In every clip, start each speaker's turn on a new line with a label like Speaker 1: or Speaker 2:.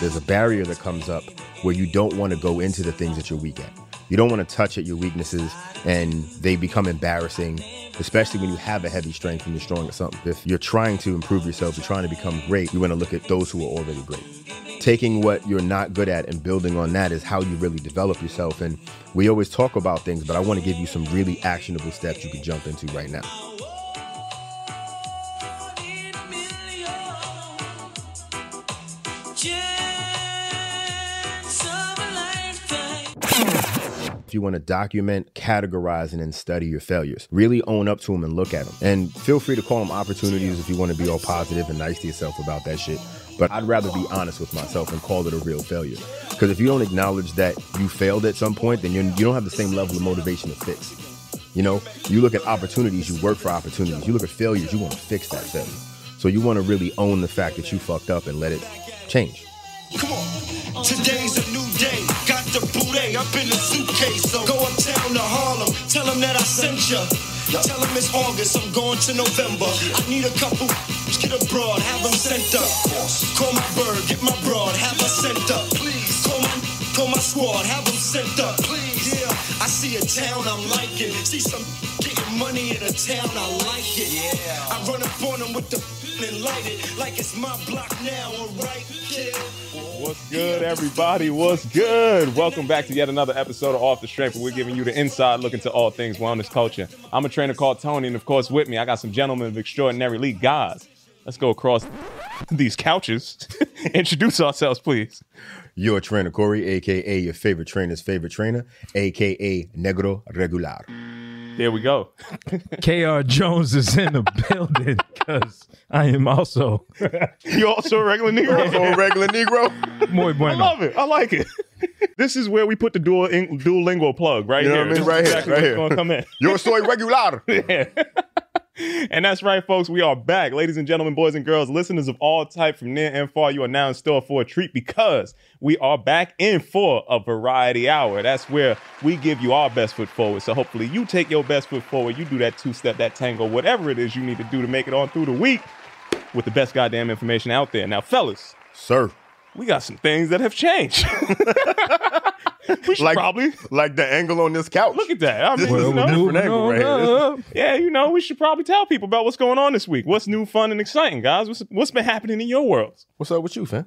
Speaker 1: there's a barrier that comes up where you don't want to go into the things that you're weak at. You don't want to touch at your weaknesses and they become embarrassing, especially when you have a heavy strength and you're strong at something. If you're trying to improve yourself, you're trying to become great, you want to look at those who are already great. Taking what you're not good at and building on that is how you really develop yourself. And we always talk about things, but I want to give you some really actionable steps you can jump into right now. If you want to document, categorize, and then study your failures, really own up to them and look at them. And feel free to call them opportunities if you want to be all positive and nice to yourself about that shit. But I'd rather be honest with myself and call it a real failure. Because if you don't acknowledge that you failed at some point, then you don't have the same level of motivation to fix. You know, you look at opportunities, you work for opportunities. You look at failures, you want to fix that failure. So you want to really own the fact that you fucked up and let it change.
Speaker 2: Come on, today's a new day. Got the booty up in the suitcase. So go uptown to Harlem, tell them that I sent ya. Tell them it's August, I'm going to November. I need a couple, get abroad, have them sent up. Call my bird, get my broad, have her sent up. Please, call my squad, have them sent up. Please, yeah, I see a town I'm liking. See some getting money in a town, I like it. Yeah, I run up on them with the and light it like it's my block now, alright, yeah.
Speaker 3: What's good, everybody? What's good? Welcome back to yet another episode of Off the Strength, where we're giving you the inside look into all things wellness culture. I'm a trainer called Tony, and of course, with me, I got some gentlemen of extraordinary league guys. Let's go across these couches. Introduce ourselves, please.
Speaker 1: Your trainer, Corey, a.k.a. your favorite trainer's favorite trainer, a.k.a. Negro Regular.
Speaker 3: There we go.
Speaker 4: KR Jones is in the building because I am also.
Speaker 3: You also a regular Negro?
Speaker 1: Also a regular Negro?
Speaker 4: Muy bueno.
Speaker 3: I love it. I like it. This is where we put the Duolingo plug right
Speaker 1: you know
Speaker 3: here.
Speaker 1: What I mean?
Speaker 3: This
Speaker 1: right
Speaker 3: is
Speaker 1: here,
Speaker 3: exactly
Speaker 1: right
Speaker 3: what's
Speaker 1: here.
Speaker 3: Gonna come in.
Speaker 1: Yo soy regular.
Speaker 3: Yeah. And that's right, folks. We are back. Ladies and gentlemen, boys and girls, listeners of all type from near and far, you are now in store for a treat because we are back in for a variety hour. That's where we give you our best foot forward. So hopefully you take your best foot forward. You do that two-step, that tango, whatever it is you need to do to make it on through the week with the best goddamn information out there. Now, fellas.
Speaker 1: Sir.
Speaker 3: We got some things that have changed. We should probably
Speaker 1: like the angle on this couch.
Speaker 3: Look at that. I mean,
Speaker 1: this is a different angle right here.
Speaker 3: Yeah, you know, we should probably tell people about what's going on this week. What's new, fun, and exciting, guys? What's been happening in your worlds?
Speaker 1: What's up with you, fam?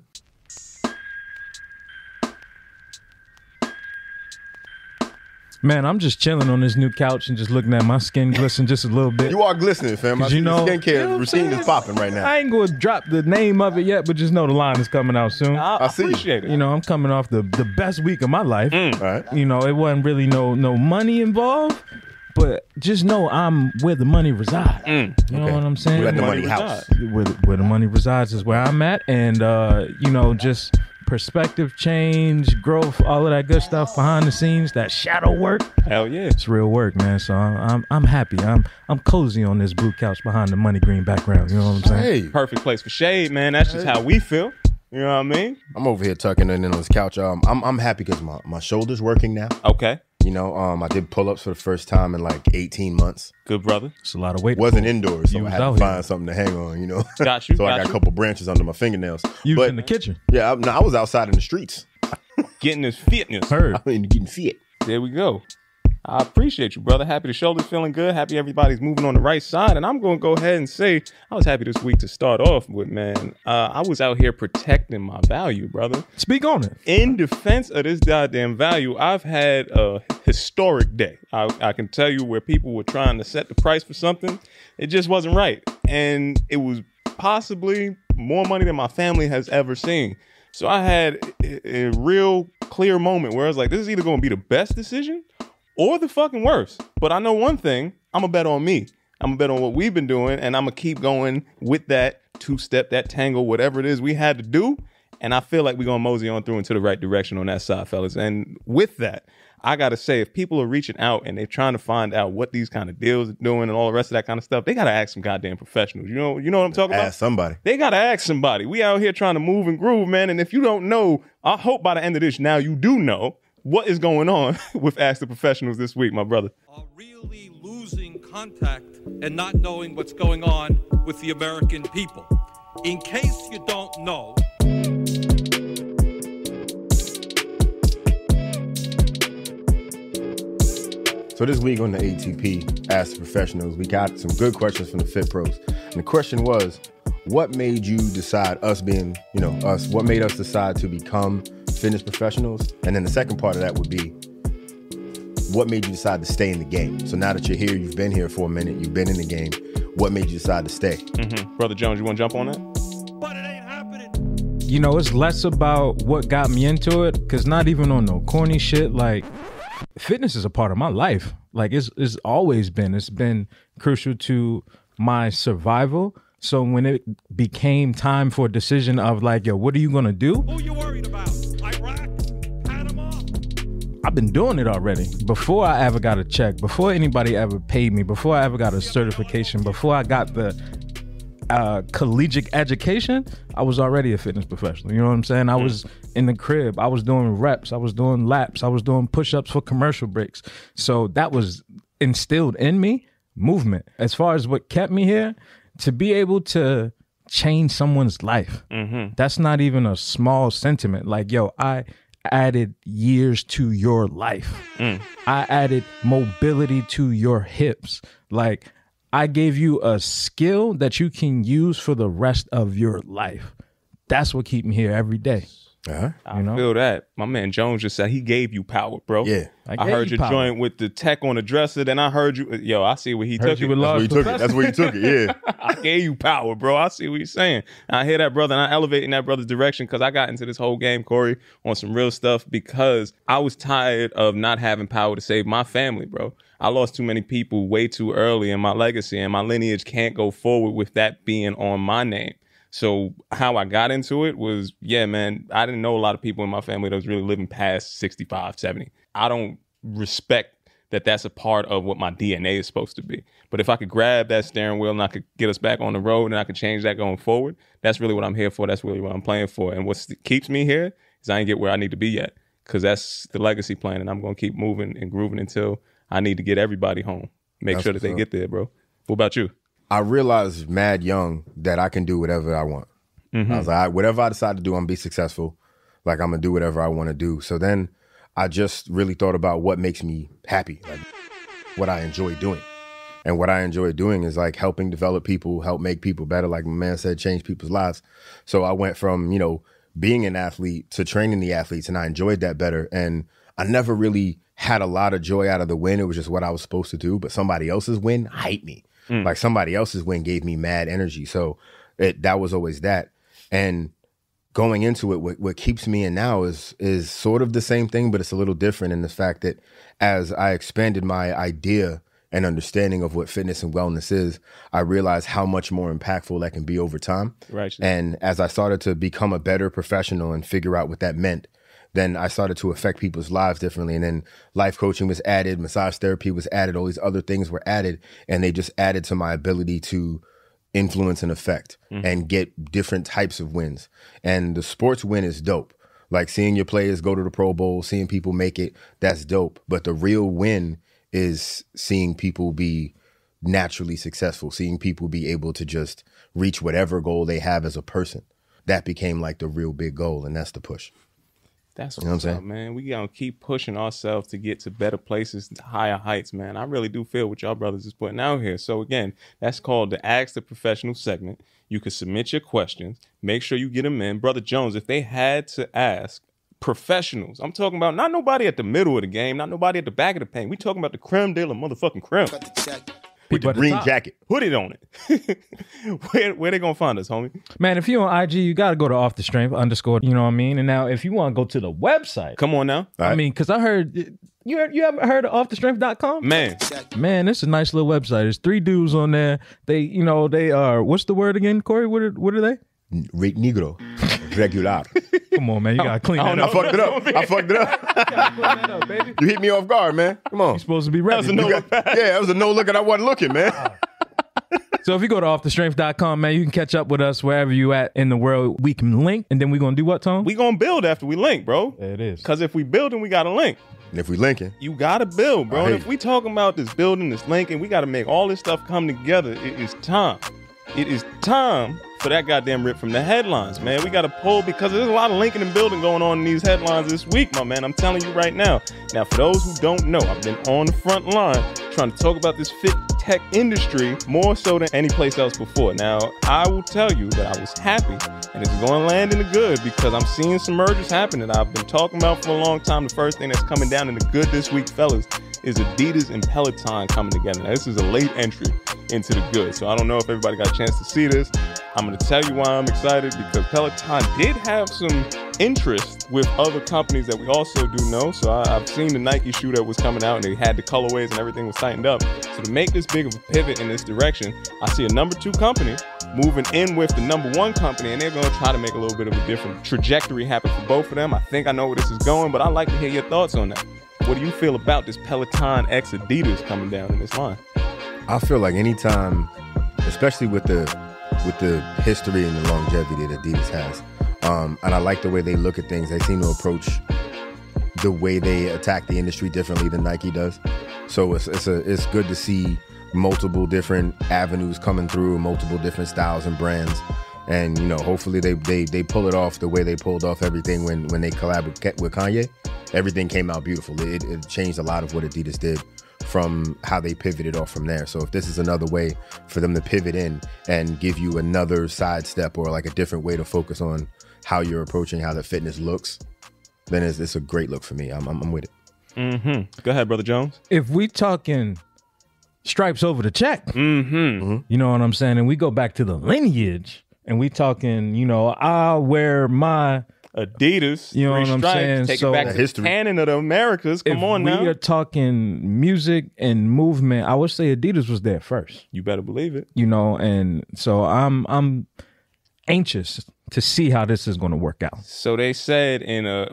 Speaker 4: Man, I'm just chilling on this new couch and just looking at my skin glisten just a little bit.
Speaker 1: You are glistening, fam.
Speaker 4: You know,
Speaker 1: skincare routine is popping right now.
Speaker 4: I ain't going to drop the name of it yet, but just know the line is coming out soon.
Speaker 3: I
Speaker 1: see
Speaker 3: appreciate it.
Speaker 4: You know, I'm coming off the best week of my life.
Speaker 1: All right.
Speaker 4: You know, it wasn't really no money involved, but just know I'm where the money resides. You know what I'm saying?
Speaker 1: Let the money house.
Speaker 4: Where the money resides is where I'm at. And, you know, just perspective change, growth, all of that good stuff behind the scenes, that shadow work.
Speaker 3: Hell yeah.
Speaker 4: It's real work, man. So I'm happy. I'm cozy on this blue couch behind the money green background. You know what I'm saying?
Speaker 1: Hey.
Speaker 3: Perfect place for shade, man. That's just how we feel. You know what I mean?
Speaker 1: I'm over here tucking in on this couch. I'm happy because my shoulder's working now.
Speaker 3: Okay.
Speaker 1: You know, I did pull-ups for the first time in like 18 months.
Speaker 3: Good, brother.
Speaker 4: It's a lot of weight.
Speaker 1: Wasn't indoors, so
Speaker 4: You
Speaker 1: I
Speaker 4: was
Speaker 1: had
Speaker 4: out
Speaker 1: to
Speaker 4: here.
Speaker 1: find something to hang on, you know.
Speaker 3: Got you.
Speaker 1: So I got a couple branches under my fingernails.
Speaker 4: You was
Speaker 1: But
Speaker 4: in the kitchen.
Speaker 1: yeah, I was outside in the streets.
Speaker 3: Getting his fitness.
Speaker 4: Heard.
Speaker 1: I mean, getting fit.
Speaker 3: There we go. I appreciate you, brother. Happy the shoulder's feeling good. Happy everybody's moving on the right side. And I'm going to go ahead and say I was happy this week to start off with, man. I was out here protecting my value, brother.
Speaker 4: Speak on it.
Speaker 3: In defense of this goddamn value, I've had a historic day. I can tell you where people were trying to set the price for something. It just wasn't right. And it was possibly more money than my family has ever seen. So I had a real clear moment where I was like, this is either going to be the best decision or the fucking worst. But I know one thing, I'm going to bet on me. I'm going to bet on what we've been doing, and I'm going to keep going with that two-step, that tango, whatever it is we had to do. And I feel like we're going to mosey on through into the right direction on that side, fellas. And with that, I got to say, if people are reaching out and they're trying to find out what these kind of deals are doing and all the rest of that kind of stuff, they got to ask some goddamn professionals. You know what I'm talking about?
Speaker 1: Ask somebody.
Speaker 3: They got to ask somebody. We out here trying to move and groove, man. And if you don't know, I hope by the end of this, now you do know what is going on with Ask the Professionals this week, my brother.
Speaker 5: Are really losing contact and not knowing what's going on with the American people. In case you don't know,
Speaker 1: So this week on the ATP Ask the Professionals, we got some good questions from the Fit Pros. And the question was, what made you decide, us being, us, what made us decide to become fitness professionals? And then the second part of that would be, what made you decide to stay in the game? So now that you're here, you've been here for a minute, you've been in the game, what made you decide to stay?
Speaker 3: Brother Jones, you want to jump on that?
Speaker 5: But it ain't happening.
Speaker 4: It's less about what got me into it, because not even on no corny shit, like, fitness is a part of my life. Like, it's always been. It's been crucial to my survival. So when it became time for a decision of like, yo, what are you going to do?
Speaker 5: Who you worried about? Iraq? Panama?
Speaker 4: I've been doing it already. Before I ever got a check, before anybody ever paid me, before I ever got a certification, before I got the collegiate education, I was already a fitness professional. You know what I'm saying? I was in the crib. I was doing reps. I was doing laps. I was doing push-ups for commercial breaks. So that was instilled in me, movement. As far as what kept me here, to be able to change someone's life, that's not even a small sentiment. Like, yo, I added years to your life. I added mobility to your hips. Like, I gave you a skill that you can use for the rest of your life. That's what keeps me here every day.
Speaker 3: I feel that. My man Jones just said he gave you power, bro.
Speaker 1: Yeah.
Speaker 3: I heard your joint with the tech on the dresser. Then I heard you. Yo, I see where he took it.
Speaker 1: That's where he took it. Yeah.
Speaker 3: I gave you power, bro. I see what you're saying. I hear that, brother, and I elevate in that brother's direction because I got into this whole game, Corey, on some real stuff because I was tired of not having power to save my family, bro. I lost too many people way too early in my legacy, and my lineage can't go forward with that being on my name. So how I got into it was, yeah, man, I didn't know a lot of people in my family that was really living past 65, 70. I don't respect that that's a part of what my DNA is supposed to be. But if I could grab that steering wheel and I could get us back on the road and I could change that going forward, that's really what I'm here for. That's really what I'm playing for. And what keeps me here is I ain't get where I need to be yet because that's the legacy plan. And I'm going to keep moving and grooving until I need to get everybody home. Make sure that they get there, bro. What about you?
Speaker 1: I realized mad young that I can do whatever I want. I was like, whatever I decide to do, I'm gonna be successful. Like, I'm gonna do whatever I want to do. So then I just really thought about what makes me happy, like what I enjoy doing. And what I enjoy doing is like helping develop people, help make people better. Like my man said, change people's lives. So I went from, being an athlete to training the athletes, and I enjoyed that better. And I never really had a lot of joy out of the win. It was just what I was supposed to do. But somebody else's win hyped me. Like somebody else's win gave me mad energy. So that was always that. And going into it, what keeps me in now is sort of the same thing, but it's a little different in the fact that as I expanded my idea and understanding of what fitness and wellness is, I realized how much more impactful that can be over time.
Speaker 3: Right.
Speaker 1: And as I started to become a better professional and figure out what that meant, then I started to affect people's lives differently. And then life coaching was added, massage therapy was added, all these other things were added, and they just added to my ability to influence and affect and get different types of wins. And the sports win is dope. Like seeing your players go to the Pro Bowl, seeing people make it, that's dope. But the real win is seeing people be naturally successful, seeing people be able to just reach whatever goal they have as a person. That became like the real big goal, and that's the push.
Speaker 3: That's what I'm saying, man. We gotta keep pushing ourselves to get to better places, to higher heights, man. I really do feel what y'all brothers is putting out here. So again, that's called the Ask the Professional segment. You can submit your questions. Make sure you get them in. Brother Jones, if they had to ask professionals, I'm talking about not nobody at the middle of the game, not nobody at the back of the paint. We talking about the creme de la motherfucking creme.
Speaker 1: With the green jacket.
Speaker 3: Put it on it. Where they gonna find us, homie?
Speaker 4: Man, if you're on IG, you got to go to Off the Strength _ you know what I mean? And now if you want to go to the website.
Speaker 3: Come on now.
Speaker 4: I mean, because I heard, you haven't heard of offthestrength.com? Man, it's a nice little website. There's 3 dudes on there. They are, what's the word again, Corey? What are they?
Speaker 1: Negro. Regular.
Speaker 4: Come on, man. You got to clean that up.
Speaker 1: I fucked it up.
Speaker 4: Clean that up, baby.
Speaker 1: You hit me off guard, man. Come on.
Speaker 4: You're supposed to be ready.
Speaker 1: That was a no look and I wasn't looking, man.
Speaker 4: So if you go to offthestrength.com, man, you can catch up with us wherever you at in the world. We can link, and then we're going to do what, Tom?
Speaker 3: We going to build after we link, bro.
Speaker 4: There it is.
Speaker 3: Because if we building, we got to link.
Speaker 1: And if we linking,
Speaker 3: you got to build, bro. And if we talking about this building, this linking, we got to make all this stuff come together. It is time. It is time for that goddamn rip from the headlines, man. We got to pull because there's a lot of linking and building going on in these headlines this week, my man. I'm telling you right now. Now, for those who don't know, I've been on the front line trying to talk about this fit tech industry more so than any place else before. Now, I will tell you that I was happy and it's going to land in the good because I'm seeing some mergers happen that I've been talking about for a long time. The first thing that's coming down in the good this week, fellas, is Adidas and Peloton coming together. Now, this is a late entry into the good, so I don't know if everybody got a chance to see this. I'm going to tell you why I'm excited because Peloton did have some interest with other companies that we also do know. So I've seen the Nike shoe that was coming out and they had the colorways and everything was tightened up. So to make this big of a pivot in this direction, I see a number 2 company moving in with the number 1 company, and they're going to try to make a little bit of a different trajectory happen for both of them. I think I know where this is going, but I'd like to hear your thoughts on that. What do you feel about this Peloton x Adidas coming down in this line?
Speaker 1: I feel like anytime, especially with the history and the longevity that Adidas has, and I like the way they look at things. They seem to approach the way they attack the industry differently than Nike does. So it's good to see multiple different avenues coming through, multiple different styles and brands. And, you know, hopefully they pull it off the way they pulled off everything when they collabed with Kanye. Everything came out beautiful. It changed a lot of what Adidas did from how they pivoted off from there. So if this is another way for them to pivot in and give you another sidestep or like a different way to focus on how you're approaching how the fitness looks, then it's a great look for me. I'm with it.
Speaker 3: Mm-hmm. Go ahead, Brother Jones.
Speaker 4: If we talking stripes over the check, you know what I'm saying? And we go back to the lineage and we talking, you know, I'll wear my
Speaker 3: Adidas,
Speaker 4: you know what I'm saying?
Speaker 3: Take
Speaker 4: so
Speaker 3: it back to
Speaker 1: history.
Speaker 3: canon of the Americas. Come on now.
Speaker 4: We are talking music and movement. I would say Adidas was there first.
Speaker 3: You better believe it.
Speaker 4: You know, and so I'm anxious to see how this is going to work out.
Speaker 3: So they said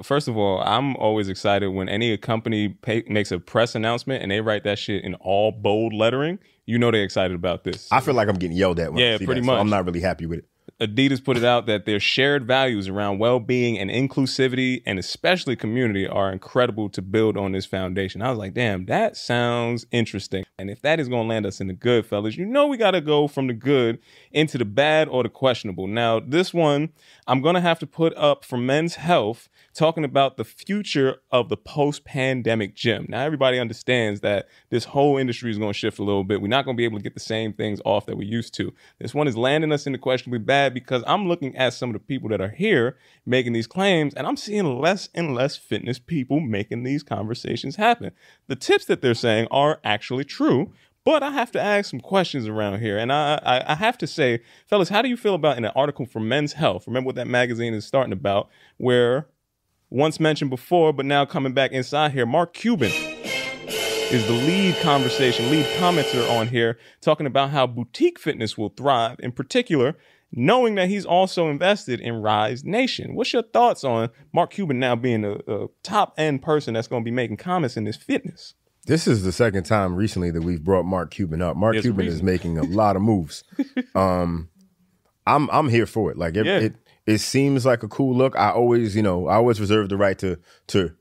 Speaker 3: first of all, I'm always excited when any company makes a press announcement and they write that shit in all bold lettering. You know they're excited about this.
Speaker 1: I feel like I'm getting yelled at when I see
Speaker 3: pretty
Speaker 1: that,
Speaker 3: much.
Speaker 1: so I'm not really happy with it.
Speaker 3: Adidas put it out that their shared values around well-being and inclusivity and especially community are incredible to build on this foundation. I was like, damn, that sounds interesting. And if that is going to land us in the good, fellas, you know we got to go from the good into the bad or the questionable. Now, this one, I'm going to have to put up for Men's Health, talking about the future of the post-pandemic gym. Now, everybody understands that this whole industry is going to shift a little bit. We're not going to be able to get the same things off that we used to. This one is landing us in the questionably bad because I'm looking at some of the people that are here making these claims, and I'm seeing less and less fitness people making these conversations happen. The tips that they're saying are actually true, but I have to ask some questions around here. And I have to say, fellas, how do you feel about in an article from Men's Health? Remember what that magazine is starting about, where once mentioned before, but now coming back inside here, Mark Cuban is the lead commenter on here, talking about how boutique fitness will thrive, in particular, knowing that he's also invested in Rise Nation. What's your thoughts on Mark Cuban now being a top-end person that's going to be making comments in this fitness?
Speaker 1: This is the second time recently that we've brought Mark Cuban up. Mark Cuban is making a lot of moves. I'm here for it. Like it seems like a cool look. I always reserve the right to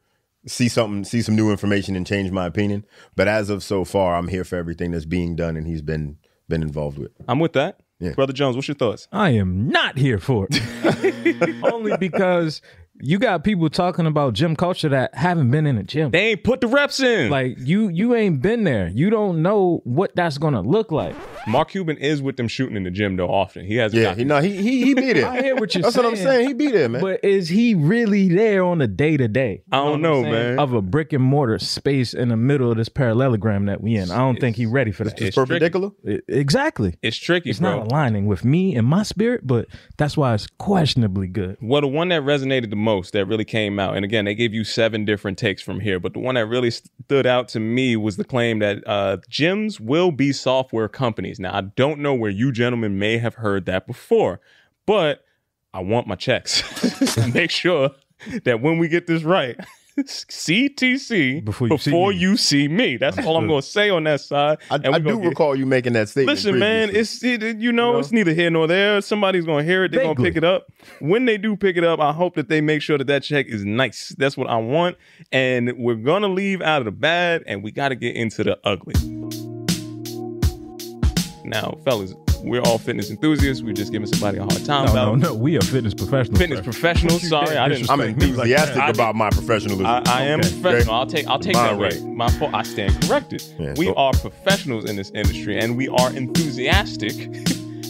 Speaker 1: see some new information and change my opinion. But as of so far, I'm here for everything that's being done and he's been involved with.
Speaker 3: I'm with that.
Speaker 1: Yeah.
Speaker 3: Brother Jones, what's your thoughts?
Speaker 4: I am not here for it. Only because you got people talking about gym culture that haven't been in a gym.
Speaker 3: They ain't put the reps in.
Speaker 4: Like you ain't been there. You don't know what that's gonna look like.
Speaker 3: Mark Cuban is with them shooting in the gym though often. He has
Speaker 1: he be there.
Speaker 4: I hear what you're
Speaker 1: That's
Speaker 4: saying.
Speaker 1: what I'm saying. He be there, man.
Speaker 4: But is he really there on a day-to-day?
Speaker 3: I don't know, man.
Speaker 4: Of a brick and mortar space in the middle of this parallelogram that we in. I don't think he's ready for that.
Speaker 1: It's perpendicular?
Speaker 4: Exactly.
Speaker 3: It's tricky,
Speaker 4: It's
Speaker 3: bro.
Speaker 4: not aligning with me and my spirit, but that's why it's questionably good.
Speaker 3: Well, the one that resonated the most, that really came out, and again, they gave you 7 different takes from here, but the one that really stood out to me was the claim that gyms will be software companies. Now, I don't know where you gentlemen may have heard that before, but I want my checks. Make sure that when we get this right, CTC before you see me. That's all I'm going to say on that side.
Speaker 1: I do recall you making that statement.
Speaker 3: Listen, man, it's neither here nor there. Somebody's going to hear it. They're going to pick it up. When they do pick it up, I hope that they make sure that check is nice. That's what I want. And we're going to leave out of the bad, and we got to get into the ugly. Now, fellas, we're all fitness enthusiasts. We're just giving somebody a hard time.
Speaker 4: No, we are fitness professionals.
Speaker 3: Fitness professionals. Sorry, I didn't.
Speaker 1: I'm enthusiastic about my professionalism.
Speaker 3: I am professional. I'll take that
Speaker 1: right.
Speaker 3: way. My fault. I stand corrected.
Speaker 1: Yeah,
Speaker 3: we are professionals in this industry, and we are enthusiastic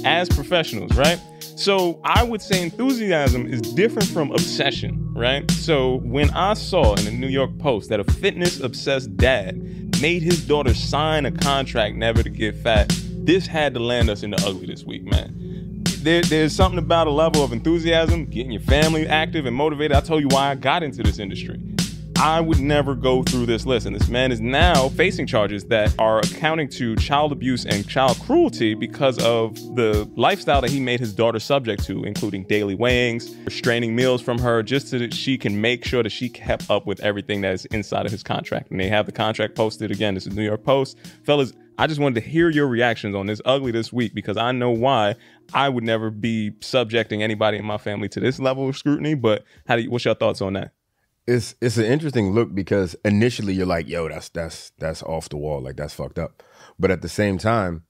Speaker 3: as professionals, right? So I would say enthusiasm is different from obsession, right? So when I saw in the New York Post that a fitness-obsessed dad made his daughter sign a contract never to get fat, this had to land us in the ugly this week, man. There's something about a level of enthusiasm, getting your family active and motivated. I told you why I got into this industry. I would never go through this list. And this man is now facing charges that are accounting to child abuse and child cruelty because of the lifestyle that he made his daughter subject to, including daily weighings, restraining meals from her, just so that she can make sure that she kept up with everything that is inside of his contract. And they have the contract posted again. This is New York Post. Fellas, I just wanted to hear your reactions on this ugly this week, because I know why I would never be subjecting anybody in my family to this level of scrutiny. But what's your thoughts on that?
Speaker 1: It's an interesting look, because initially you're like, yo, that's off the wall, like that's fucked up. But at the same time,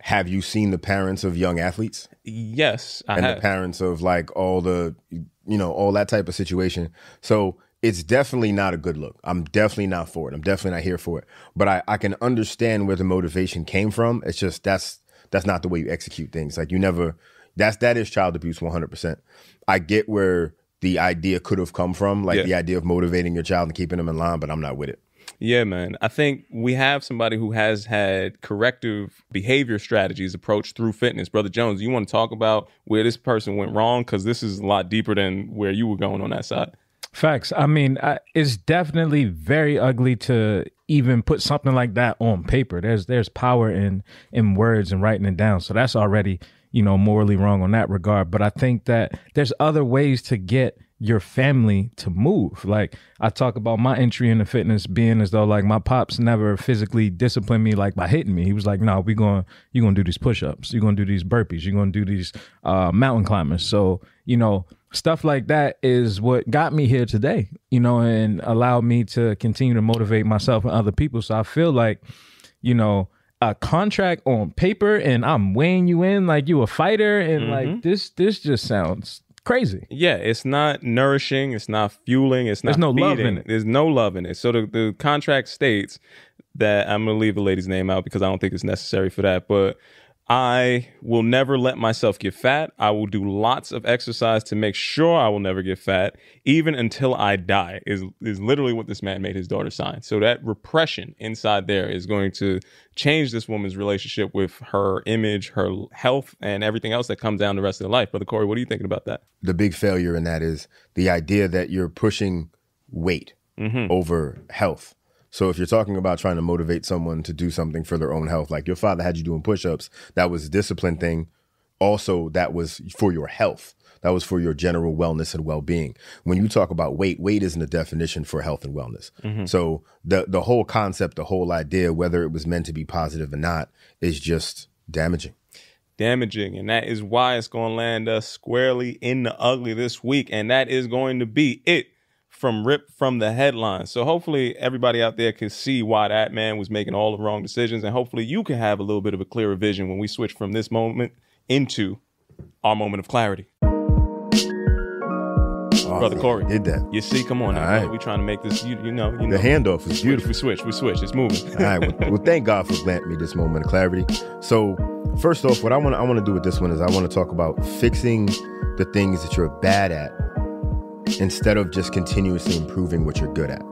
Speaker 1: have you seen the parents of young athletes?
Speaker 3: Yes, I
Speaker 1: have.
Speaker 3: have.
Speaker 1: The parents of like all that type of situation. So it's definitely not a good look. I'm definitely not for it. I'm definitely not here for it. But I can understand where the motivation came from. It's just that's not the way you execute things. Like that is child abuse 100%. I get where the idea could have come from, like the idea of motivating your child and keeping them in line, but I'm not with it.
Speaker 3: Yeah, man. I think we have somebody who has had corrective behavior strategies approached through fitness. Brother Jones, you want to talk about where this person went wrong? Because this is a lot deeper than where you were going on that side.
Speaker 4: Facts. I mean, it's definitely very ugly to even put something like that on paper. There's power in words and writing it down. So that's already, morally wrong on that regard. But I think that there's other ways to get your family to move. Like I talk about my entry into fitness being as though like my pops never physically disciplined me like by hitting me. He was like, no, you're going to do these push-ups. You're going to do these burpees. You're going to do these mountain climbers. So, stuff like that is what got me here today, and allowed me to continue to motivate myself and other people. So I feel like, a contract on paper and I'm weighing you in like you a fighter and like this just sounds crazy.
Speaker 3: Yeah, it's not nourishing. It's not fueling. It's not
Speaker 4: There's no
Speaker 3: feeding.
Speaker 4: love in it.
Speaker 3: There's no love in it. So the contract states that, I'm going to leave the lady's name out because I don't think it's necessary for that, but I will never let myself get fat. I will do lots of exercise to make sure I will never get fat, even until I die, is literally what this man made his daughter sign. So that repression inside there is going to change this woman's relationship with her image, her health, and everything else that comes down the rest of her life. Brother Corey, what are you thinking about that?
Speaker 1: The big failure in that is the idea that you're pushing weight over health. So if you're talking about trying to motivate someone to do something for their own health, like your father had you doing push-ups, that was a discipline thing. Also, that was for your health. That was for your general wellness and well-being. When you talk about weight isn't a definition for health and wellness. So the whole concept, the whole idea, whether it was meant to be positive or not, is just damaging.
Speaker 3: And that is why it's going to land us squarely in the ugly this week. And that is going to be it from the headlines. So hopefully everybody out there can see why that man was making all the wrong decisions. And hopefully you can have a little bit of a clearer vision when we switch from this moment into our moment of clarity. Brother Corey,
Speaker 1: did that.
Speaker 3: You see, come on now.
Speaker 1: All right.
Speaker 3: We trying to make this, you know.
Speaker 1: The handoff is beautiful.
Speaker 3: We switch. It's moving.
Speaker 1: All right. Well, thank God for granting me this moment of clarity. So first off, what I want to do with this one is I want to talk about fixing the things that you're bad at instead of just continuously improving what you're good at.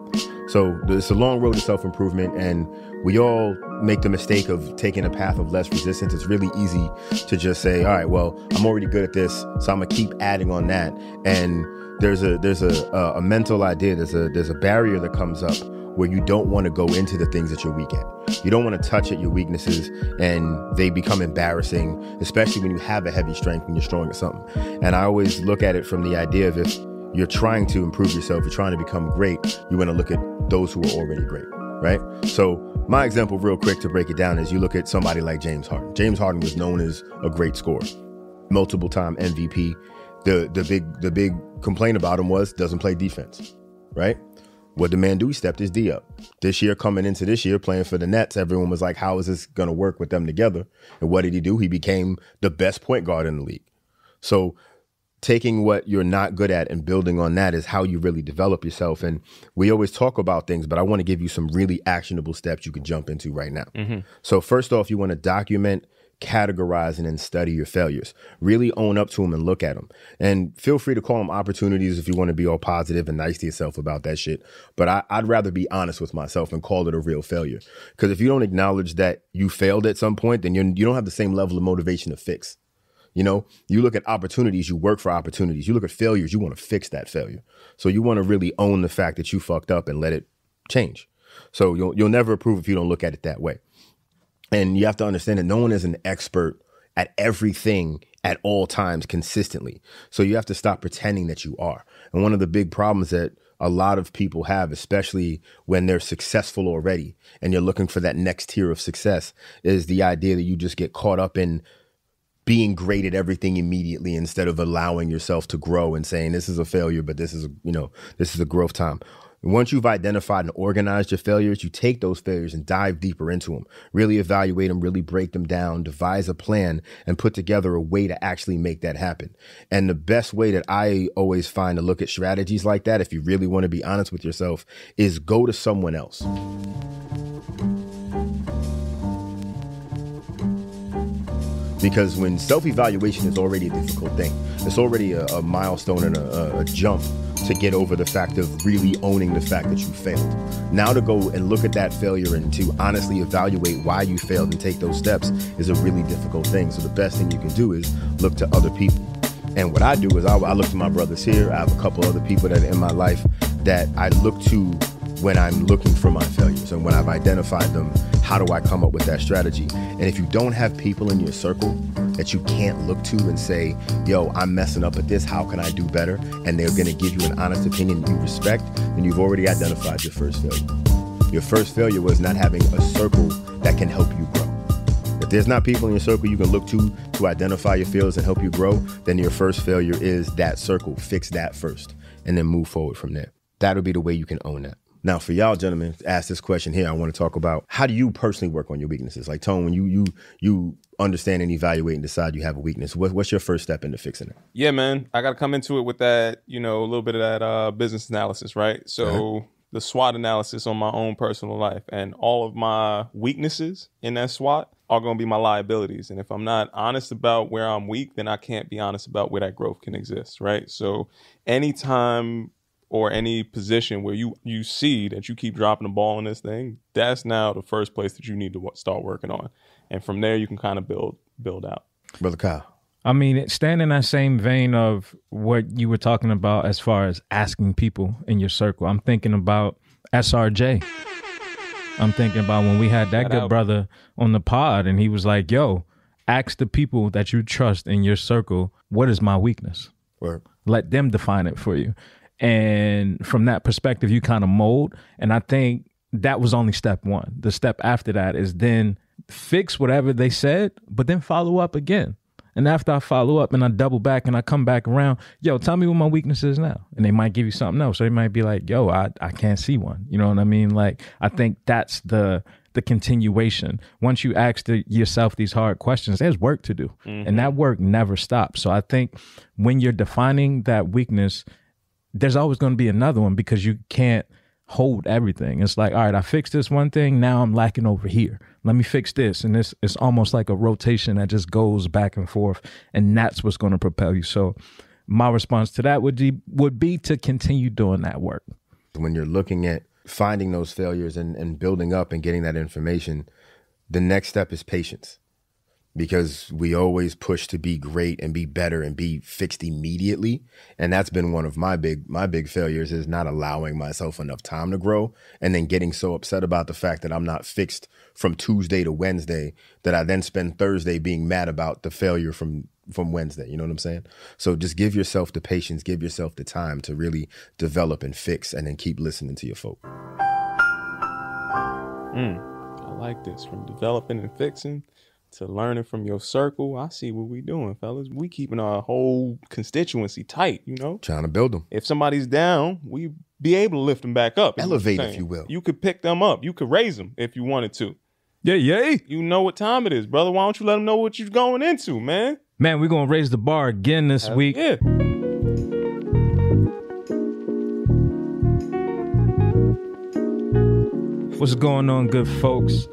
Speaker 1: So it's a long road to self-improvement, and we all make the mistake of taking a path of less resistance. It's really easy to just say, all right, well, I'm already good at this, so I'm gonna keep adding on that. And there's a mental idea, there's a barrier that comes up where you don't want to go into the things that you're weak at. You don't want to touch at your weaknesses, and they become embarrassing, especially when you have a heavy strength, when you're strong at something. And I always look at it from the idea of, if you're trying to improve yourself, you're trying to become great, you want to look at those who are already great, right? So my example, real quick to break it down, is you look at somebody like James Harden. James Harden was known as a great scorer, multiple time MVP. The big complaint about him was doesn't play defense, right? What the man do? He stepped his D up. This year, coming into this year, playing for the Nets, everyone was like, how is this going to work with them together? And what did he do? He became the best point guard in the league. So taking what you're not good at and building on that is how you really develop yourself. And we always talk about things, but I want to give you some really actionable steps you can jump into right now. So first off, you want to document, categorize, and then study your failures. Really own up to them and look at them. And feel free to call them opportunities if you want to be all positive and nice to yourself about that shit. But I'd rather be honest with myself and call it a real failure. Because if you don't acknowledge that you failed at some point, then you don't have the same level of motivation to fix. You know, you look at opportunities, you work for opportunities. You look at failures, you want to fix that failure. So you want to really own the fact that you fucked up and let it change. So you'll never improve if you don't look at it that way. And you have to understand that no one is an expert at everything at all times consistently. So you have to stop pretending that you are. And one of the big problems that a lot of people have, especially when they're successful already and you're looking for that next tier of success, is the idea that you just get caught up in being great at everything immediately instead of allowing yourself to grow and saying this is a failure, but this is a growth time. Once you've identified and organized your failures, you take those failures and dive deeper into them, really evaluate them, really break them down, devise a plan, and put together a way to actually make that happen. And the best way that I always find to look at strategies like that, if you really want to be honest with yourself, is go to someone else. Because when self-evaluation is already a difficult thing, it's already a milestone and a jump to get over the fact of really owning the fact that you failed. Now to go and look at that failure and to honestly evaluate why you failed and take those steps is a really difficult thing. So the best thing you can do is look to other people. And what I do is I look to my brothers here. I have a couple other people that are in my life that I look to when I'm looking for my failures. And when I've identified them, how do I come up with that strategy? And if you don't have people in your circle that you can't look to and say, yo, I'm messing up at this, how can I do better? And they're going to give you an honest opinion that you respect, then you've already identified your first failure. Your first failure was not having a circle that can help you grow. If there's not people in your circle you can look to identify your failures and help you grow, then your first failure is that circle. Fix that first and then move forward from there. That'll be the way you can own that. Now, for y'all gentlemen, ask this question here. I want to talk about, how do you personally work on your weaknesses? Like, Tone, when you understand and evaluate and decide you have a weakness, what's your first step into fixing it?
Speaker 3: Yeah, man, I got to come into it with that, a little bit of that business analysis, right? So the SWOT analysis on my own personal life, and all of my weaknesses in that SWOT are going to be my liabilities. And if I'm not honest about where I'm weak, then I can't be honest about where that growth can exist, right? So anytime or any position where you see that you keep dropping the ball in this thing, that's now the first place that you need to start working on. And from there, you can kind of build out. Brother Kyle.
Speaker 4: I mean, staying in that same vein of what you were talking about as far as asking people in your circle, I'm thinking about SRJ. I'm thinking about when we had that good brother on the pod and he was like, yo, ask the people that you trust in your circle, what is my weakness?
Speaker 1: Word.
Speaker 4: Let them define it for you. And from that perspective, you kind of mold. And I think that was only step one. The step after that is then fix whatever they said, but then follow up again. And after I follow up and I double back and I come back around, yo, tell me what my weakness is now. And they might give you something else. So they might be like, yo, I can't see one. You know what I mean? Like, I think that's the continuation. Once you ask yourself these hard questions, there's work to do. Mm-hmm. And that work never stops. So I think when you're defining that weakness, there's always going to be another one because you can't hold everything. It's like, all right, I fixed this one thing. Now I'm lacking over here. Let me fix this. And it's almost like a rotation that just goes back and forth. And that's what's going to propel you. So my response to that would be to continue doing that work.
Speaker 1: When you're looking at finding those failures and building up and getting that information, the next step is patience. Because we always push to be great and be better and be fixed immediately. And that's been one of my big failures, is not allowing myself enough time to grow and then getting so upset about the fact that I'm not fixed from Tuesday to Wednesday that I then spend Thursday being mad about the failure from Wednesday. You know what I'm saying? So just give yourself the patience, give yourself the time to really develop and fix, and then keep listening to your folk.
Speaker 3: I like this. From developing and fixing to learning from your circle. I see what we doing, fellas. We keeping our whole constituency tight,
Speaker 1: Trying to build them.
Speaker 3: If somebody's down, we be able to lift them back up.
Speaker 1: Elevate, if you will.
Speaker 3: You could pick them up. You could raise them if you wanted to.
Speaker 4: Yeah.
Speaker 3: You know what time it is, brother. Why don't you let them know what you're going into, man?
Speaker 4: Man, we're going to raise the bar again this week.
Speaker 3: Yeah.
Speaker 4: What's going on, good folks?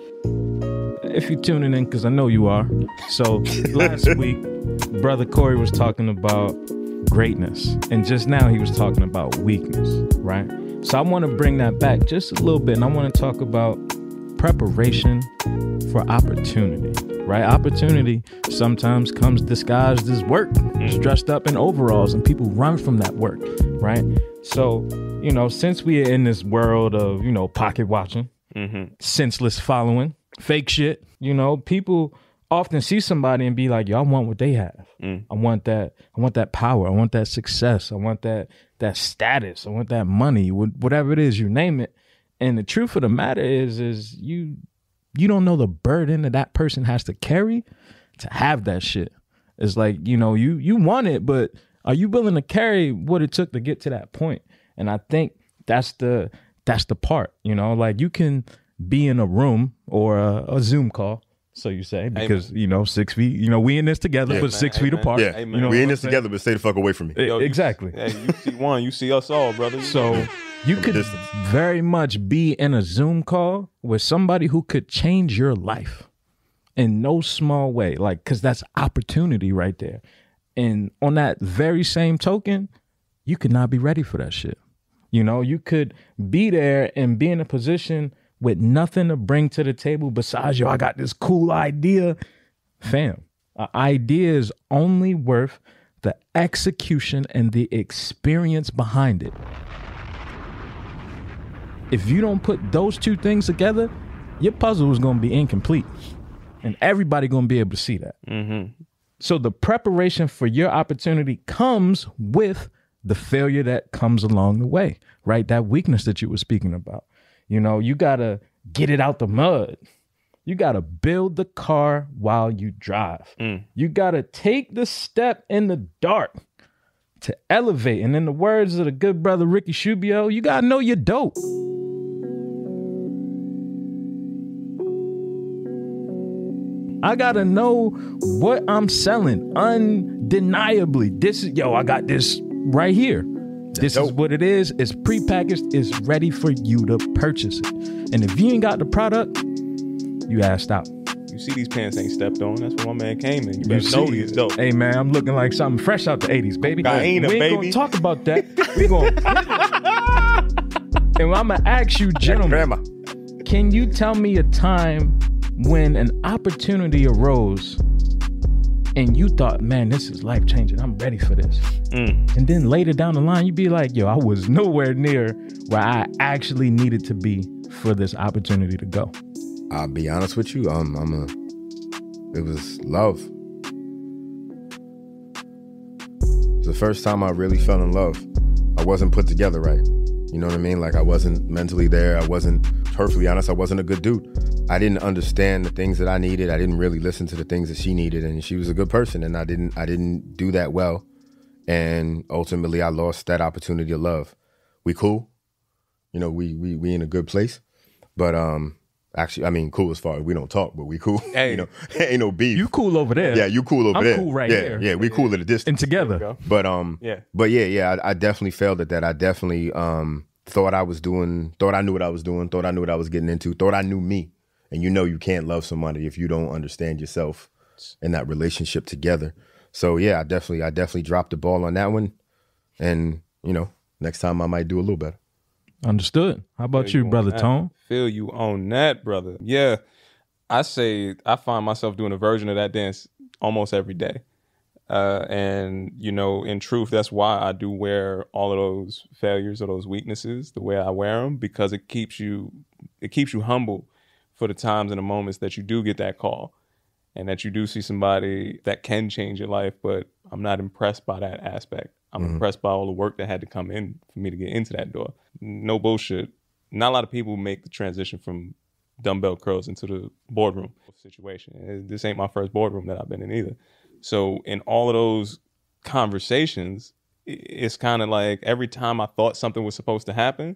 Speaker 4: If you're tuning in, because I know you are. So last week, Brother Corey was talking about greatness. And just now he was talking about weakness, right? So I want to bring that back just a little bit. And I want to talk about preparation for opportunity, right? Opportunity sometimes comes disguised as work. It's dressed up in overalls and people run from that work, right? So, you know, since we are in this world of, you know, pocket watching, senseless following, fake shit, you know, people often see somebody and be like, yo, I want what they have. I want that power. I want that success. I want that status. I want that money, whatever it is, you name it. And the truth of the matter is you don't know the burden that person has to carry to have that shit. It's like, you know, you want it, but are you willing to carry what it took to get to that point? And I think that's the part, you know, like you can be in a room or a Zoom call, so you say, because, you know, 6 feet, you know, we in this together, but 6 feet apart.
Speaker 1: Yeah,
Speaker 3: Amen.
Speaker 1: you know, we in this together, but stay the fuck away from me.
Speaker 3: Yo,
Speaker 4: exactly.
Speaker 3: You see one, you see us all, brother.
Speaker 4: So you could very much be in a Zoom call with somebody who could change your life in no small way, like, because that's opportunity right there. And on that very same token, you could not be ready for that shit. You know, you could be there and be in a position with nothing to bring to the table besides, yo, I got this cool idea. Fam, an idea is only worth the execution and the experience behind it. If you don't put those two things together, your puzzle is going to be incomplete. And everybody going to be able to see that. So the preparation for your opportunity comes with the failure that comes along the way, right? That weakness that you were speaking about. You know, you got to get it out the mud. You got to build the car while you drive. You got to take the step in the dark to elevate. And in the words of the good brother Ricky Shubio, you got to know you're dope. I got to know what I'm selling undeniably. This is, yo, I got this right here. This is what it is. It's prepackaged. It's ready for you to purchase it. And if you ain't got the product, you asked out.
Speaker 3: You see these pants ain't stepped on. That's where my man came in. You better know these dope.
Speaker 4: Hey, man, I'm looking like something fresh out the 80s, baby.
Speaker 3: Guyana,
Speaker 4: we ain't
Speaker 3: baby.
Speaker 4: gonna talk about that. We gonna and I'm gonna ask you, gentlemen, can you tell me a time when an opportunity arose and you thought, man, this is life-changing. I'm ready for this. And then later down the line, you'd be like, yo, I was nowhere near where I actually needed to be for this opportunity to go.
Speaker 1: I'll be honest with you. It was love. It was the first time I really fell in love. I wasn't put together right. You know what I mean? Like, I wasn't mentally there. I wasn't, perfectly honest, I wasn't a good dude. I didn't understand the things that I needed. I didn't really listen to the things that she needed, and she was a good person, and I didn't do that well. And ultimately, I lost that opportunity to love. We cool, you know. We in a good place, but actually, I mean, cool as far as we don't talk, but we cool.
Speaker 3: Hey.
Speaker 1: You know, ain't no beef.
Speaker 4: You cool over there.
Speaker 1: Yeah, you cool over
Speaker 4: I'm
Speaker 1: there.
Speaker 4: cool right
Speaker 1: yeah,
Speaker 4: here.
Speaker 1: Yeah, we cool at a distance
Speaker 4: And together.
Speaker 1: But
Speaker 3: yeah.
Speaker 1: I definitely failed at that. I definitely thought I knew what I was doing, thought I knew what I was getting into, thought I knew me. And you know you can't love somebody if you don't understand yourself in that relationship together. So yeah, I definitely dropped the ball on that one. And, you know, next time I might do a little better.
Speaker 4: Understood. How about you, Brother Tone?
Speaker 3: Feel you on that, brother. Yeah. I find myself doing a version of that dance almost every day. And, you know, in truth, that's why I do wear all of those failures or those weaknesses the way I wear them, because it keeps you humble for the times and the moments that you do get that call and that you do see somebody that can change your life. But I'm not impressed by that aspect. I'm impressed by all the work that had to come in for me to get into that door. No bullshit. Not a lot of people make the transition from dumbbell curls into the boardroom situation. This ain't my first boardroom that I've been in either. So in all of those conversations, it's kind of like every time I thought something was supposed to happen,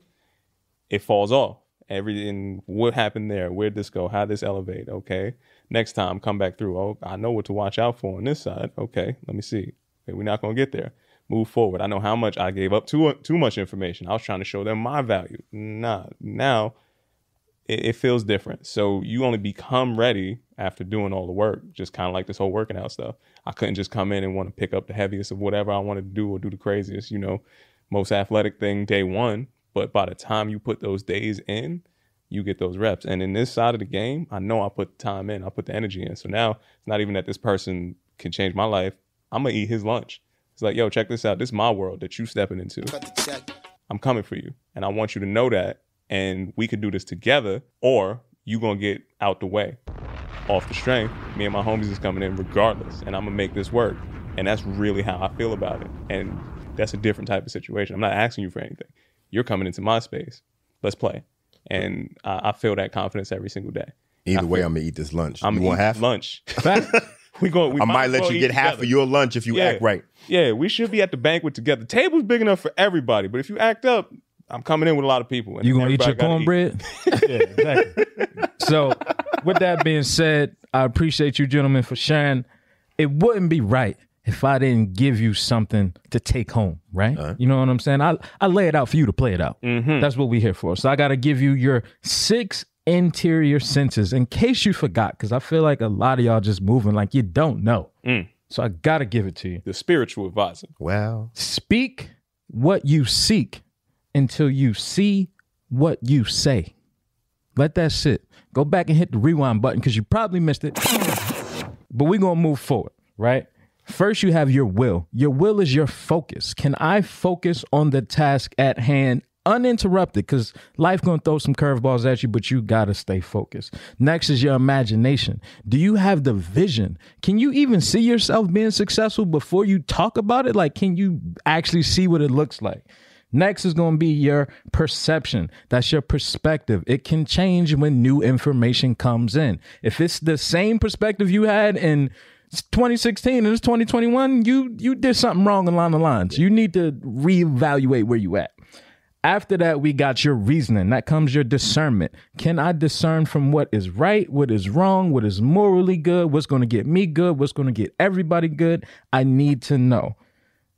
Speaker 3: it falls off. And what happened there? Where'd this go? How'd this elevate? Okay. Next time, come back through. Oh, I know what to watch out for on this side. Okay, let me see. Okay, we're not going to get there. Move forward. I know how much I gave up too much information. I was trying to show them my value. Nah, now it feels different. So you only become ready after doing all the work, just kind of like this whole working out stuff. I couldn't just come in and want to pick up the heaviest of whatever I wanted to do or do the craziest, most athletic thing day one. But by the time you put those days in, you get those reps. And in this side of the game, I know I put the time in, I put the energy in. So now it's not even that this person can change my life. I'm going to eat his lunch. It's like, yo, check this out. This is my world that you stepping into. I'm coming for you. And I want you to know that. And we could do this together, or you going to get out the way. Off the strength, me and my homies is coming in regardless. And I'm going to make this work. And that's really how I feel about it. And that's a different type of situation. I'm not asking you for anything. You're coming into my space. Let's play. And I feel that confidence every single day.
Speaker 1: Either way, I'm going to eat this lunch.
Speaker 3: I'm
Speaker 1: you want half?
Speaker 3: Lunch.
Speaker 1: I might let you get half of your lunch if you act right.
Speaker 3: Yeah, we should be at the banquet together. The table's big enough for everybody, but if you act up, I'm coming in with a lot of people.
Speaker 4: You going to eat your cornbread? Yeah, exactly. So, with that being said, I appreciate you gentlemen for sharing. It wouldn't be right if I didn't give you something to take home, right? You know what I'm saying? I lay it out for you to play it out. Mm-hmm. That's what we're here for. So I got to give you your 6 interior senses in case you forgot, because I feel like a lot of y'all just moving like you don't know. So I got to give it to you.
Speaker 3: The spiritual advisor.
Speaker 1: Wow.
Speaker 4: Speak what you seek until you see what you say. Let that sit. Go back and hit the rewind button because you probably missed it. But we're going to move forward, right? First, you have your will. Your will is your focus. Can I focus on the task at hand uninterrupted? Because life going to throw some curveballs at you, but you got to stay focused. Next is your imagination. Do you have the vision? Can you even see yourself being successful before you talk about it? Like, can you actually see what it looks like? Next is going to be your perception. That's your perspective. It can change when new information comes in. If it's the same perspective you had in 2016 and it's 2021, you did something wrong along the lines. You need to reevaluate where you at. After that, we got your reasoning. That comes your discernment. Can I discern from what is right, what is wrong, what is morally good, what's going to get me good, what's going to get everybody good? I need to know.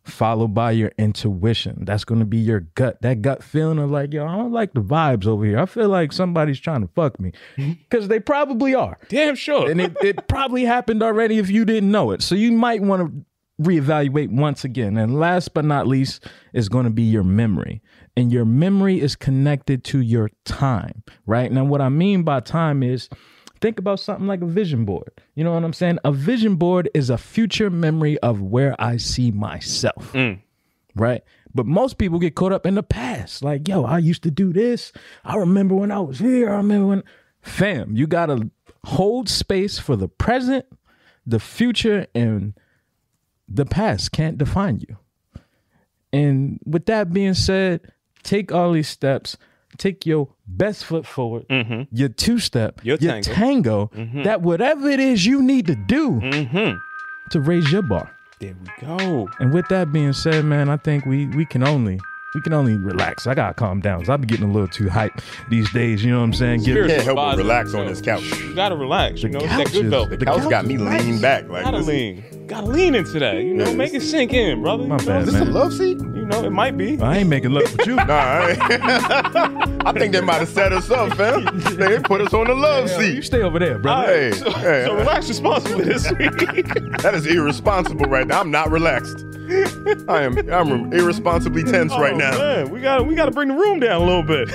Speaker 4: Followed by your intuition. That's going to be your gut. That gut feeling of like, yo, I don't like the vibes over here. I feel like somebody's trying to fuck me. Because they probably are.
Speaker 3: Damn sure.
Speaker 4: And it probably happened already if you didn't know it. So you might want to reevaluate once again. And last but not least is going to be your memory. And your memory is connected to your time, right? Now, what I mean by time is, think about something like a vision board. You know what I'm saying? A vision board is a future memory of where I see myself, right? But most people get caught up in the past. Like, yo, I used to do this. I remember when I was here. I remember when... Fam, you got to hold space for the present, the future, and the past can't define you. And with that being said, take all these steps. Take your best foot forward, your 2-step, your tango, that whatever it is you need to do to raise your bar.
Speaker 3: There we go.
Speaker 4: And with that being said, man, I think we can only relax. I gotta calm down. Cause I've been getting a little too hyped these days. You know what I'm saying?
Speaker 1: Can't help but relax on this couch.
Speaker 3: You gotta relax. You know, it's that good velvet.
Speaker 1: The couch got me leaning back. Like,
Speaker 3: gotta lean into that. You know, make it sink in, brother.
Speaker 4: My bad,
Speaker 1: is this
Speaker 4: man.
Speaker 1: a love seat?
Speaker 3: You know, it might be.
Speaker 4: I ain't making love with you.
Speaker 1: Nah, I think they might have set us up, fam. They put us on the love seat.
Speaker 4: You stay over there, brother.
Speaker 3: So relax responsibly this week.
Speaker 1: That is irresponsible right now. I'm not relaxed. I'm irresponsibly tense right now.
Speaker 3: Man, we gotta bring the room down a little bit.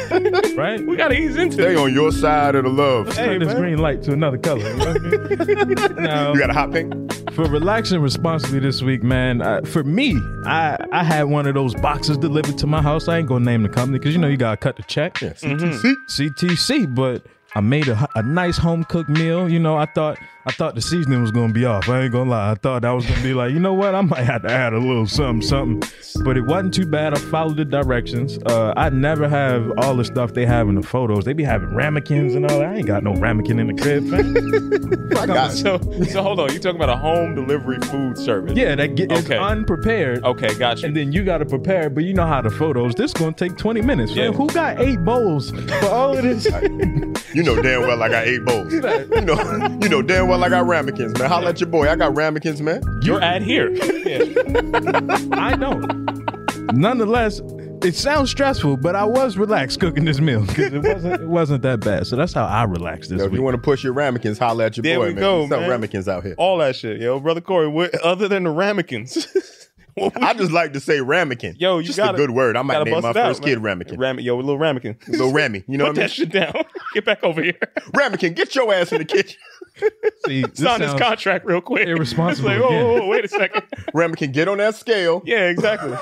Speaker 4: Right?
Speaker 3: We gotta ease into
Speaker 1: Stay
Speaker 3: it.
Speaker 1: on your side of the love.
Speaker 3: Hey,
Speaker 4: Turn this
Speaker 3: man.
Speaker 4: green light to another color. You know what I mean? Now,
Speaker 1: You got a hot pink?
Speaker 4: for relaxing responsibly this week, man, for me, I had one of those boxes delivered to my house. I ain't gonna name the company because you know you gotta cut the check.
Speaker 1: Yeah, CTC.
Speaker 4: CTC, but I made a nice home cooked meal. You know, I thought the seasoning was gonna be off. I ain't gonna lie. I thought that was gonna be like, you know what? I might have to add a little something. But it wasn't too bad. I followed the directions. I never have all the stuff they have in the photos. They be having ramekins and all that. I ain't got no ramekin in the crib, man.
Speaker 3: I got so hold on. You talking about a home delivery food service?
Speaker 4: Yeah, it's unprepared.
Speaker 3: Okay, gotcha.
Speaker 4: And then you got to prepare it. But you know how the photos. This is gonna take 20 minutes. Yeah. Man, who got 8 bowls for all of this?
Speaker 1: You know damn well I got 8 bowls. You know damn well I got ramekins, man. Holla at your boy. I got ramekins, man.
Speaker 3: You're at here. Yeah.
Speaker 4: I know. Nonetheless, it sounds stressful, but I was relaxed cooking this meal because it wasn't that bad. So that's how I relaxed this week.
Speaker 1: If you want to push your ramekins, holla at your
Speaker 3: there
Speaker 1: boy,
Speaker 3: we
Speaker 1: man.
Speaker 3: go,
Speaker 1: We sell
Speaker 3: man.
Speaker 1: ramekins out here.
Speaker 3: All that shit, yo, brother Corey. Other than the ramekins.
Speaker 1: I just like to say ramekin.
Speaker 3: Yo, you
Speaker 1: just
Speaker 3: got
Speaker 1: a good word. I might name my first kid ramekin.
Speaker 3: Yo, little ramekin.
Speaker 1: Little Rammy. You know
Speaker 3: Put
Speaker 1: what I mean?
Speaker 3: that shit down. Get back over here.
Speaker 1: Ramekin, get your ass in the kitchen.
Speaker 4: See,
Speaker 3: Sign this contract real quick.
Speaker 4: Irresponsible.
Speaker 3: It's like, oh, wait a second.
Speaker 1: Ramekin, get on that scale.
Speaker 3: Yeah, exactly.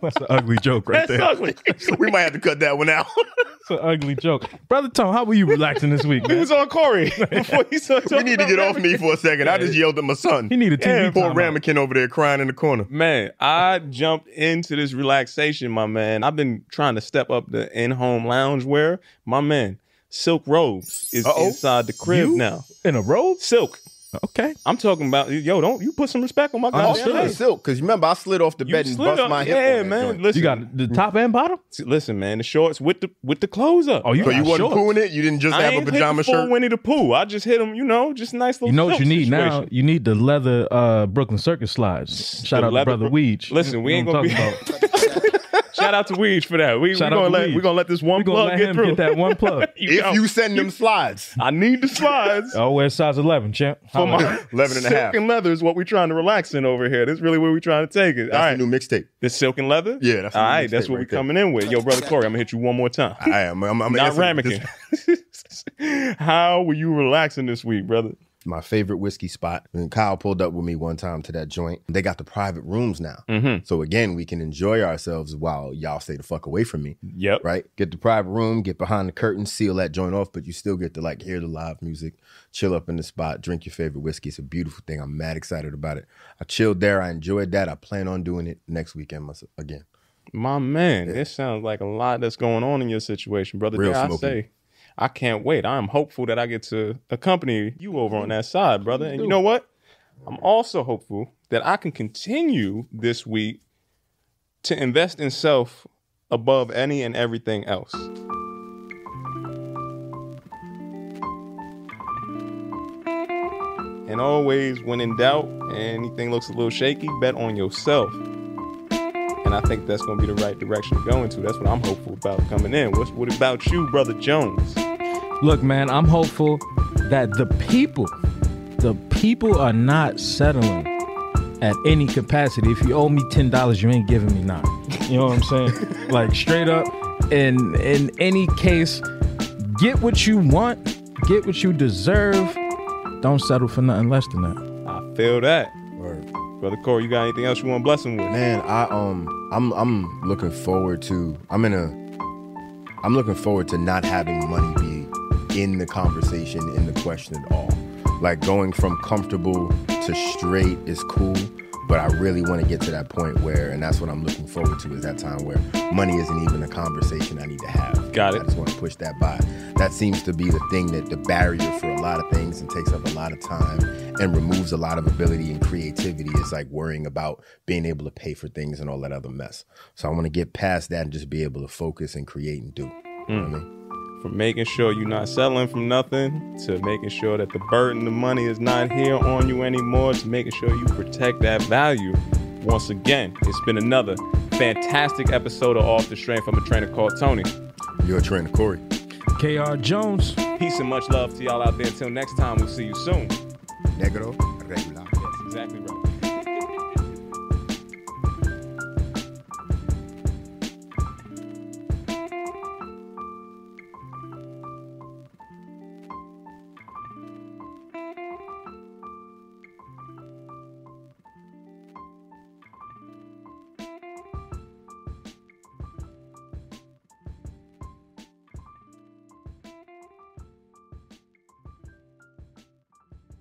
Speaker 4: That's an ugly joke right
Speaker 3: That's
Speaker 4: there.
Speaker 3: ugly.
Speaker 1: We might have to cut that one out.
Speaker 4: It's an ugly joke. Brother Tom, how were you relaxing this week,
Speaker 3: It
Speaker 4: man?
Speaker 3: was on Corey. Before he started
Speaker 1: We
Speaker 3: talking
Speaker 1: need to
Speaker 3: about
Speaker 1: get off
Speaker 3: ramekin.
Speaker 1: me for a second. I just yelled at my son.
Speaker 4: He needed TV
Speaker 1: Poor
Speaker 4: time out.
Speaker 1: ramekin over there crying in the corner.
Speaker 3: Man, I jumped into this relaxation, my man. I've been trying to step up the in-home loungewear. My man, Silk Robes is inside the crib
Speaker 4: You?
Speaker 3: now.
Speaker 4: In a robe?
Speaker 3: Silk.
Speaker 4: Okay.
Speaker 3: I'm talking about, yo, don't you put some respect on my
Speaker 1: Also,
Speaker 3: goddamn name.
Speaker 1: silk, because remember I slid off the
Speaker 3: You
Speaker 1: bed and
Speaker 3: slid
Speaker 1: bust
Speaker 3: up.
Speaker 1: my hip.
Speaker 3: Yeah,
Speaker 1: on that
Speaker 3: man.
Speaker 1: joint.
Speaker 3: Listen,
Speaker 4: You got the top and bottom?
Speaker 3: listen, man. The shorts with the clothes up.
Speaker 4: Oh, you
Speaker 1: So
Speaker 4: got
Speaker 1: you wasn't
Speaker 4: shorts.
Speaker 1: pooing it? You didn't just
Speaker 3: I
Speaker 1: have a
Speaker 3: ain't
Speaker 1: pajama
Speaker 3: hit the full
Speaker 1: shirt?
Speaker 3: Winnie the Pooh. I just hit him, just nice little.
Speaker 4: You know what you
Speaker 3: silk
Speaker 4: need now?
Speaker 3: situation.
Speaker 4: You need the leather Brooklyn Circus slides. Shout out to
Speaker 3: leather
Speaker 4: Brother Weege.
Speaker 3: Listen, we
Speaker 4: You
Speaker 3: ain't
Speaker 4: know
Speaker 3: gonna
Speaker 4: what
Speaker 3: be.
Speaker 4: I'm talking about.
Speaker 3: Shout out to Weege for that. We're
Speaker 4: Shout out to Weege.
Speaker 3: gonna let this one
Speaker 4: We gonna
Speaker 3: plug
Speaker 4: let
Speaker 3: get
Speaker 4: him
Speaker 3: through.
Speaker 4: get that one plug.
Speaker 1: If you send them slides.
Speaker 3: I need the slides.
Speaker 4: Oh, wear size 11, champ.
Speaker 3: For my
Speaker 1: 11 and a
Speaker 3: silk
Speaker 1: half.
Speaker 3: and leather is what we're trying to relax in over here. This is really where we're trying to take it.
Speaker 1: That's
Speaker 3: All right,
Speaker 1: the new mixtape.
Speaker 3: the silk and leather.
Speaker 1: Yeah, that's the
Speaker 3: all
Speaker 1: new
Speaker 3: right. That's
Speaker 1: mixtape
Speaker 3: what
Speaker 1: right
Speaker 3: we're
Speaker 1: there.
Speaker 3: coming in with. Yo, brother Corey, I'm gonna hit you one more time.
Speaker 1: I am. I'm
Speaker 3: Not
Speaker 1: answering
Speaker 3: ramekin.
Speaker 1: this.
Speaker 3: How were you relaxing this week, brother?
Speaker 1: My favorite whiskey spot. And Kyle pulled up with me one time to that joint. They got the private rooms now.
Speaker 3: Mm-hmm.
Speaker 1: So again, we can enjoy ourselves while y'all stay the fuck away from me.
Speaker 3: Yep.
Speaker 1: Right? Get the private room, get behind the curtain, seal that joint off, but you still get to like hear the live music, chill up in the spot, drink your favorite whiskey. It's a beautiful thing. I'm mad excited about it. I chilled there. I enjoyed that. I plan on doing it next weekend again.
Speaker 3: My man, this sounds like a lot that's going on in your situation, brother.
Speaker 1: Real
Speaker 3: Dare I
Speaker 1: smoky.
Speaker 3: say, I can't wait. I am hopeful that I get to accompany you over on that side, brother. And you know what? I'm also hopeful that I can continue this week to invest in self above any and everything else. And always, when in doubt, anything looks a little shaky, bet on yourself. And I think that's going to be the right direction to go into. That's what I'm hopeful about coming in. What about you, Brother Jones?
Speaker 4: Look, man, I'm hopeful that the people are not settling at any capacity. If you owe me $10, you ain't giving me $9. You know what I'm saying? Like straight up, in any case, get what you want, get what you deserve. Don't settle for nothing less than that.
Speaker 3: I feel that. Brother Corey, you got anything else you want to bless him with?
Speaker 1: Man, I'm looking forward to I'm looking forward to not having money be in the conversation, in the question at all. Like going from comfortable to straight is cool, but I really want to get to that point where, and that's what I'm looking forward to, is that time where money isn't even a conversation I need to have.
Speaker 3: Got it.
Speaker 1: I just want to push that by. That seems to be the thing that the barrier for a lot of things and takes up a lot of time and removes a lot of ability and creativity. Is like worrying about being able to pay for things and all that other mess. So I want to get past that and just be able to focus and create and do. You know what I mean?
Speaker 3: From making sure you're not settling from nothing, to making sure that the burden of money is not here on you anymore, to making sure you protect that value. Once again, it's been another fantastic episode of Off the Strength. I'm a trainer called Tony.
Speaker 1: You're a trainer, Corey.
Speaker 4: KR Jones.
Speaker 3: Peace and much love to y'all out there. Until next time, we'll see you soon.
Speaker 1: Negro regular.
Speaker 3: That's exactly right.